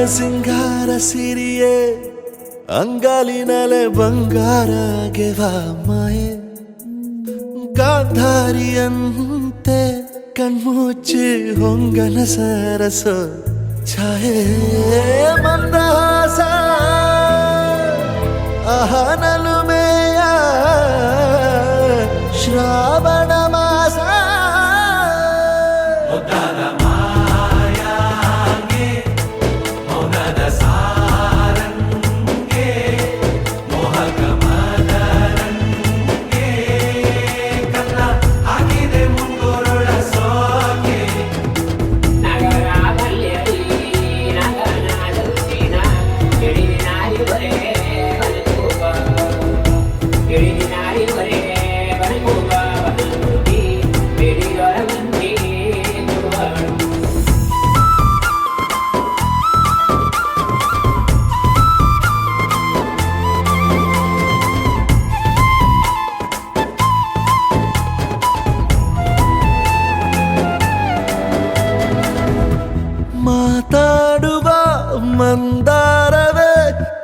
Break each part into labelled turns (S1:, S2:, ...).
S1: ಸಿಂಗಾರ ಸಿರಿಯೇ ಅಂಗಾಲಿನಲೆ ಬಂಗಾರ ಗೆವಾ ಮಾಯೆ ಗಾಂಧಾರಿಯಂತೆ ಕಣ್ಮುಚ್ಚಿ ಹೊಂಗನ ಸರಸ ಛಾಯೆ ಮಂದಹಾಸ ಅಹನಲುಮೆಯ ಶ್ರಾವಣ ಮಾಸ ಮಾತಾಡುವ ಮಂದಾರವೇ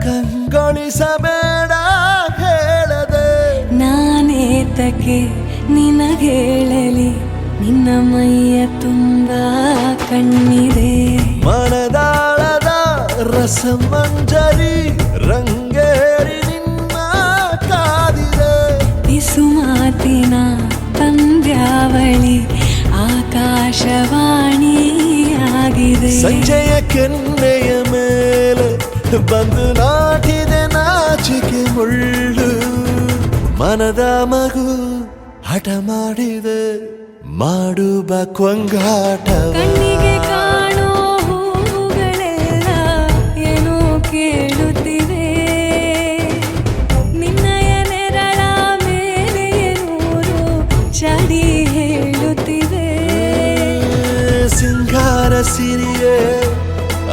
S1: ಕಂಗೊಳಿಸಬೇಡ ಹೇಳದೆ
S2: ನಾನೇತಕ್ಕೆ ನಿನಗೇಳಲಿ ನಿನ್ನ ಮೈಯ ತುಂಬ ಕಣ್ಣಿದೆ
S1: ಮನದಾಳದ ರಸಮಂಜರಿ ರಂಗೇರಿ ನಿನ್ನ ಕಾದಿದೆ
S2: ಬಿಸು ಮಾತಿನ ಪಂದ್ಯಾವಳಿ ಆಕಾಶವಾಣಿಯಾಗಿದೆ
S1: ಸಂಜೆಯ ಕೆನ್ನೆಯ ಮೇಲೆ ಬಂದು ನಾಟಿದೆ ನಾಚಿಕೆ ಮುಳ್ಳು ಮನದ ಮಗು ಹಠ ಮಾಡಿದೆ ಮಾಡುವ ಕೊಂಗಾಟವ
S2: ಕಣ್ಣಿಗೆ ಕಾಣೋ ಹೂಗಳೆಲ್ಲ ಏನೋ ಕೇಳುತ್ತಿವೆ ನಿನ್ನಯ ನೆರಳ ಮೇಲೆ ನೂರು ಚಡಿ ಹೇಳುತ್ತಿವೆ
S1: ಸಿಂಗಾರ ಸಿರಿಯೇ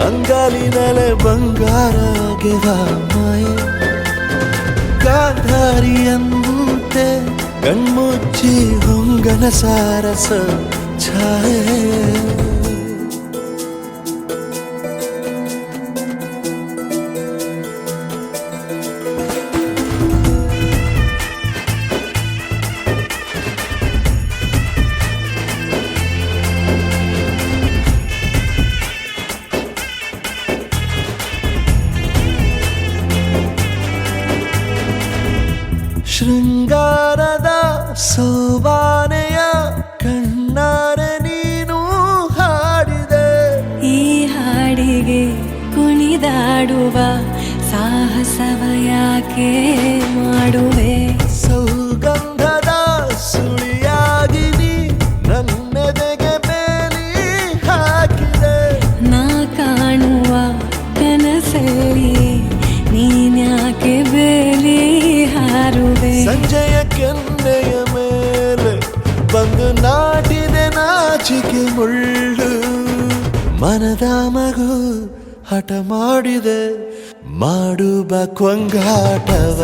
S1: ಅಂಗಾಲಿನಲೆ ಬಂಗಾರ ಗೆವಾ ಮಾಯೆ ಗಾಂಧಾರಿಯಂತೆ ಕಣ್ಮುಚ್ಚಿ ಹೊಂಗನ ಸಾರಸ ಛಾಯೆ ಶೃಂಗಾರದ ಸೋಬಾನೆಯ ಕಣ್ಣಾರೆ ನೀನು ಹಾಡಿದೆ
S2: ಈ ಹಾಡಿಗೆ ಕುಣಿದಾಡುವ ಸಾಹಸವ ಯಾಕೆ ಮಾಡುವೆ
S1: ಸೌಗಂಧದ ಸುಳಿಯಾಗಿ ನೀ ನನ್ನೆದೆಗೆ ಬೇಲಿ ಹಾಕಿದೆ
S2: ನಾ ಕಾಣುವ ಕನಸಲ್ಲಿ ನೀನ್ಯಾಕೆ ಬೇಲಿ ಹಾರುವೆ
S1: ಸಂಜೆಯ ಕೆನ್ನೆಯ ಮೇಲೆ ಬಂದು ನಾಟಿದೆ ನಾಚಿಕೆ ಮುಳ್ಳು ಮನದ ಮಗು ಹಠ ಮಾಡಿದೆ ಮಾಡುವ ಕೊಂಗಾಟವ